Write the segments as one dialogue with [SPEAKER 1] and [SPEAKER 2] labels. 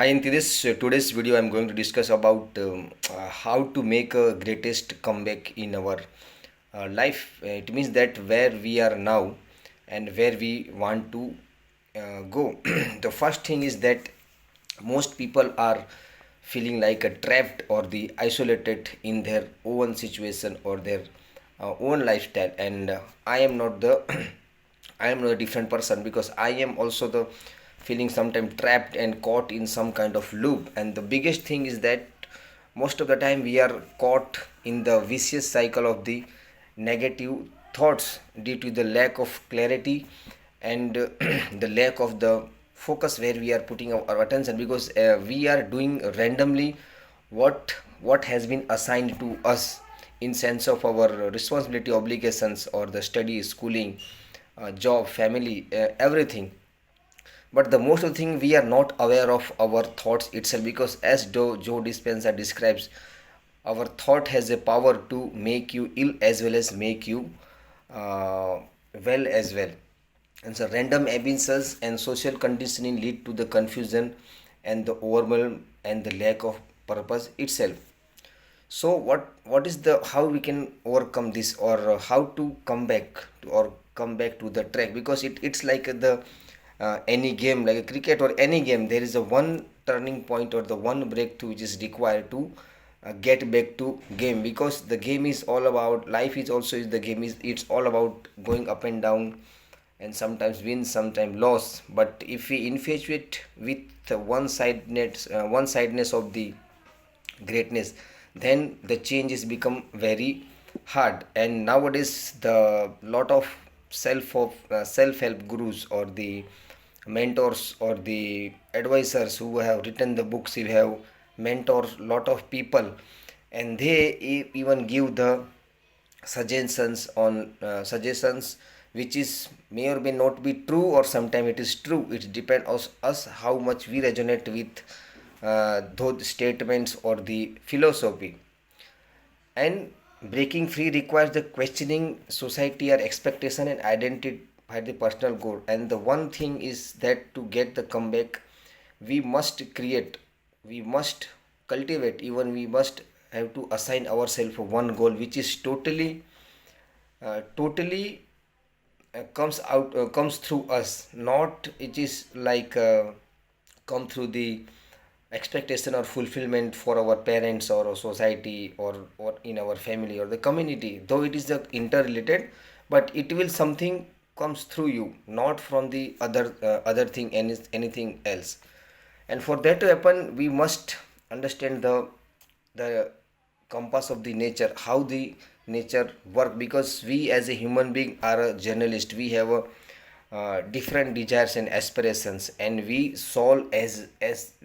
[SPEAKER 1] Hi, in today's video, I'm going to discuss about how to make a greatest comeback in our life. It means that where we are now and where we want to go. The first thing is that most people are feeling like a trapped or the isolated in their own situation or their own lifestyle, and I am not the I am a different person because I am also the feeling sometimes trapped and caught in some kind of loop. And the biggest thing is that most of the time we are caught in the vicious cycle of the negative thoughts due to the lack of clarity and the lack of the focus where we are putting our attention, because we are doing randomly what has been assigned to us in sense of our responsibility, obligations, or the study, schooling, job, family, everything. But the most of the thing we are not aware of our thoughts itself, because as Joe Dispenza describes, our thought has a power to make you ill as well as make you well as well. And so random evidences and social conditioning lead to the confusion and the overwhelm and the lack of purpose itself. So what is the how we can overcome this, or how to come back to, or come back to the track? Because it's like the any game, like a cricket or any game, there is a one turning point or the one breakthrough which is required to get back to game. Because the game is all about life, is also is the game is it's all about going up and down, and sometimes win, sometimes loss. But if we infatuate with the one sidedness of the greatness, then the changes become very hard. And nowadays the lot of self help gurus or the mentors or the advisors who have written the books, you have mentors lot of people, and they even give the suggestions which is may or may not be true, or sometimes it is true. It depends on us how much we resonate with those statements or the philosophy. And breaking free requires the questioning society or expectation and identify the personal goal. And the one thing is that to get the comeback, we must create, we must cultivate, even we must have to assign ourselves one goal which is totally comes through us, not it is like come through the expectation or fulfillment for our parents or society, or in our family or the community, though it is the interrelated, but it will something comes through you, not from the other thing, anything else. And for that to happen, we must understand the compass of the nature, how the nature work. Because we as a human being are a journalist, we have a different desires and aspirations, and we solve as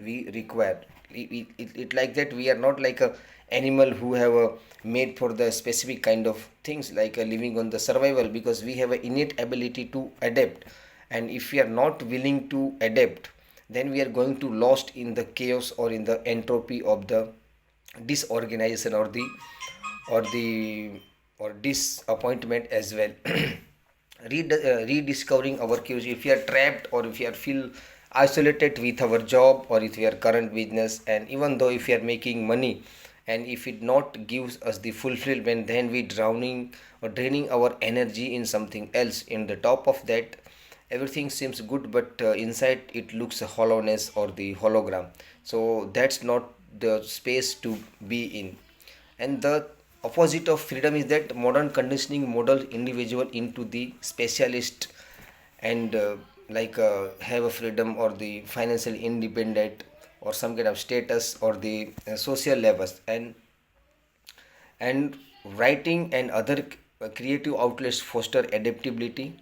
[SPEAKER 1] we require. It like that we are not like a animal who have a made for the specific kind of things, like a living on the survival, because we have an innate ability to adapt. And if we are not willing to adapt, then we are going to lost in the chaos or in the entropy of the disorganization or the or disappointment as well. Rediscovering our curiosity. If you are trapped, or if you are feel isolated with our job or with your current business, and even though if you are making money, and if it not gives us the fulfillment, then we drowning or draining our energy in something else. In the top of that, everything seems good, but inside it looks a hollowness or the hologram. So that's not the space to be in. And the opposite of freedom is that modern conditioning model individual into the specialist, and have a freedom or the financial independent or some kind of status or the social levels. And writing and other creative outlets foster adaptability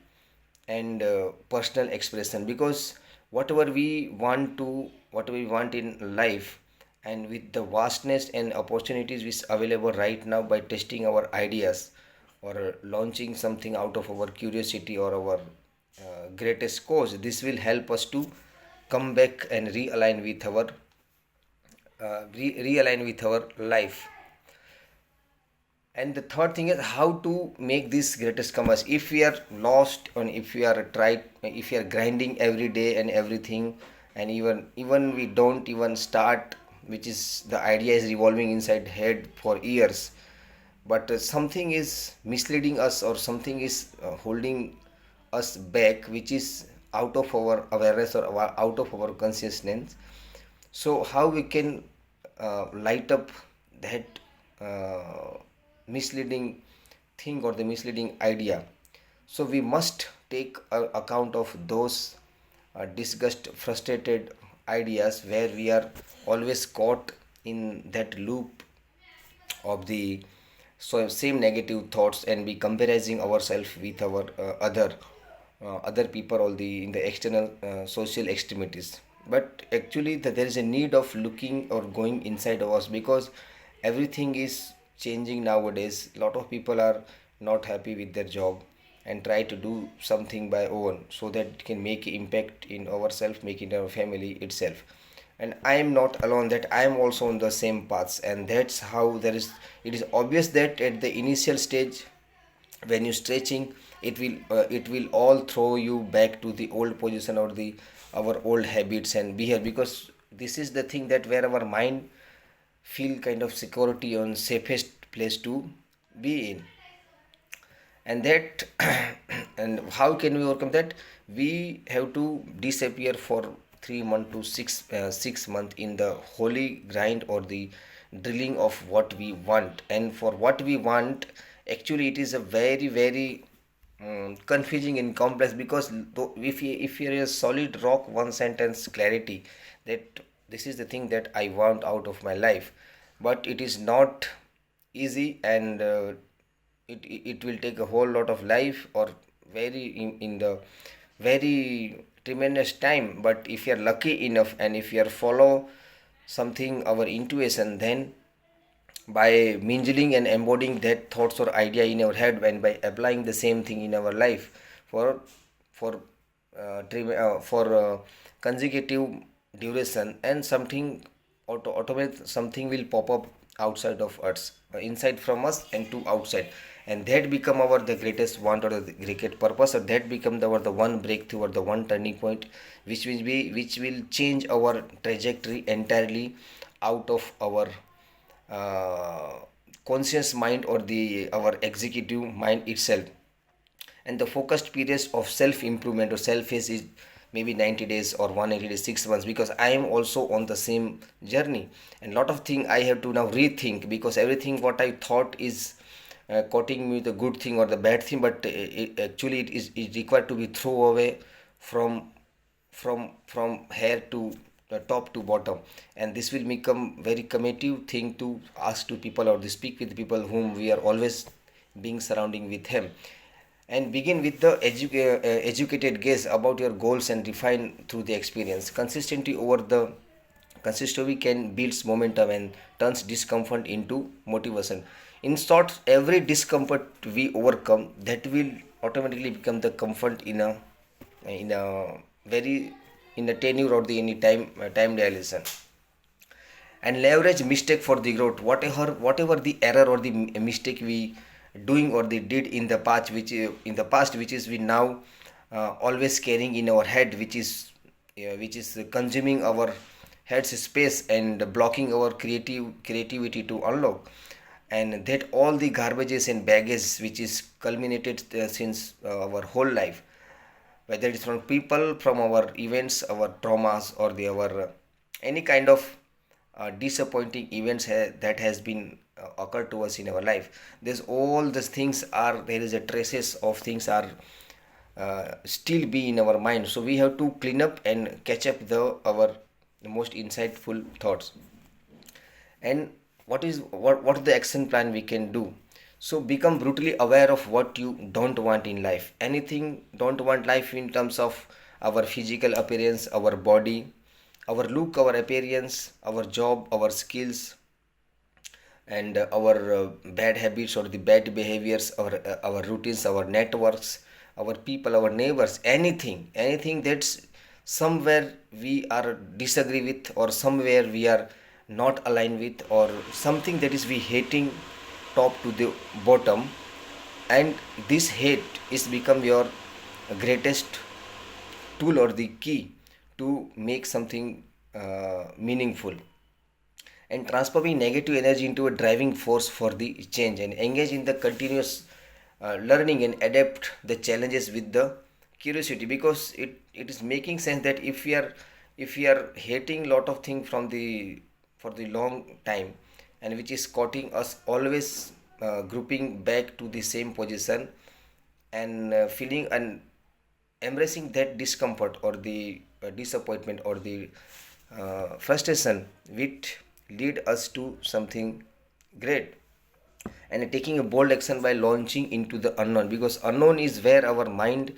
[SPEAKER 1] and personal expression. Because whatever we want in life, and with the vastness and opportunities which available right now, by testing our ideas or launching something out of our curiosity or our greatest cause, this will help us to come back and realign with our life. And the third thing is how to make this greatest commerce. If we are lost, and if we are grinding every day and everything, and even we don't even start, which is the idea is revolving inside head for years, but something is misleading us, or something is holding us back, which is out of our awareness, or out of our consciousness. So how we can light up that misleading thing, or the misleading idea? So we must take account of those disgust, frustrated ideas, where we are always caught in that loop of the same negative thoughts, and be comparing ourselves with our other people, or the in the external social extremities. But actually there is a need of looking or going inside of us, because everything is changing nowadays. A lot of people are not happy with their job, and try to do something by own, so that it can make impact in ourselves, make it our family itself. And I am not alone, that I am also on the same paths. And that's how there is, it is obvious that at the initial stage, when you stretching, it will all throw you back to the old position, or the our old habits and behavior, because this is the thing that where our mind feel kind of security on safest place to be in. And that and how can we overcome that? We have to disappear for 3 months to 6 months in the holy grind, or the drilling of what we want. And for what we want, actually it is a very very confusing and complex, because if you're a solid rock, one sentence clarity, that this is the thing that I want out of my life. But it is not easy, and it will take a whole lot of life, or very in the very tremendous time. But if you are lucky enough, and if you are follow something our intuition, then by mingling and embodying that thoughts or idea in our head, and by applying the same thing in our life for for consecutive duration, and something automate, something will pop up outside of us, inside from us and to outside. And that become our the greatest want, or the greatest purpose, or that become the one breakthrough, or the one turning point, which will change our trajectory entirely out of our uh, conscious mind, or the our executive mind itself. And the focused periods of self improvement or self is maybe 90 days or 180 days, 6 months, because I am also on the same journey. And lot of thing I have to now rethink, because everything what I thought is quoting me the good thing or the bad thing, but actually it required to be thrown away from from hair to the top to bottom. And this will become very combative thing to ask to people, or to speak with people whom we are always being surrounding with him. And begin with the educated guess about your goals, and refine through the experience. Consistency can builds momentum, and turns discomfort into motivation. In short, every discomfort we overcome, that will automatically become the comfort in a very in the tenure, or the any time dilation. And leverage mistake for the growth. Whatever the error or the mistake we doing or they did in the past, which is we now always carrying in our head, which is consuming our head's space, and blocking our creativity to unlock. And that all the garbages and baggage which is culminated since our whole life, whether it's from people, from our events, our traumas, or the our any kind of disappointing events that has been occurred to us in our life. There's all these things are, there is a traces of things are still be in our mind. So we have to clean up and catch up our most insightful thoughts. And what is the action plan we can do? So become brutally aware of what you don't want in life. Anything don't want life, in terms of our physical appearance, our body, our look, our appearance, our job, our skills, and our bad habits or the bad behaviors, our routines, our networks, our people, our neighbors, anything that's somewhere we are disagree with, or somewhere we are not aligned with, or something that is we hating top to the bottom. And this hate is become your greatest tool or the key to make something meaningful, and transforming negative energy into a driving force for the change, and engage in the continuous learning and adapt the challenges with the curiosity, because it is making sense that if we are hating lot of things from the for the long time, and which is causing us always grouping back to the same position, and feeling and embracing that discomfort or the disappointment or the frustration, which lead us to something great, and taking a bold action by launching into the unknown, because unknown is where our mind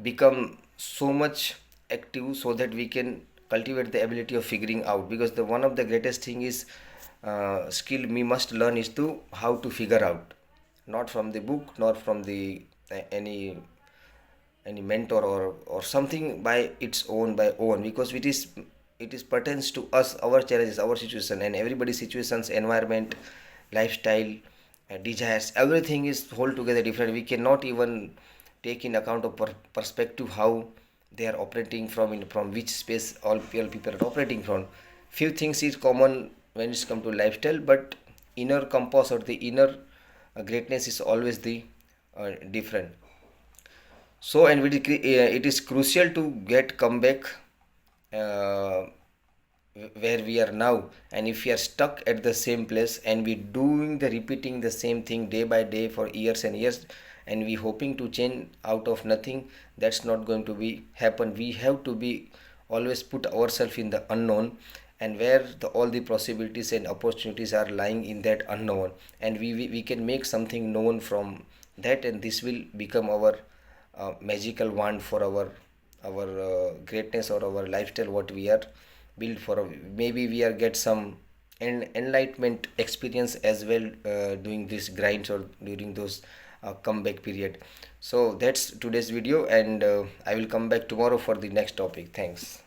[SPEAKER 1] become so much active, so that we can cultivate the ability of figuring out, because the one of the greatest thing is skill we must learn is to how to figure out, not from the book, not from the any mentor or something by its own by own, because it is pertains to us, our challenges, our situation, and everybody's situations, environment, lifestyle, desires, everything is whole together different. We cannot even take in account of perspective how they are operating from which space all people are operating from. Few things is common when it's come to lifestyle, but inner compass or the inner greatness is always the different. So, and it is crucial to get comeback uh, where we are now, and if we are stuck at the same place and we doing the repeating the same thing day by day for years and years, and we hoping to change out of nothing, that's not going to be happen. We have to be always put ourselves in the unknown, and where all the possibilities and opportunities are lying in that unknown, and we can make something known from that, and this will become our magical wand for our greatness or our lifestyle what we are built for. Maybe we are get some enlightenment experience as well doing this grinds or during those comeback period. So that's today's video, and I will come back tomorrow for the next topic. Thanks.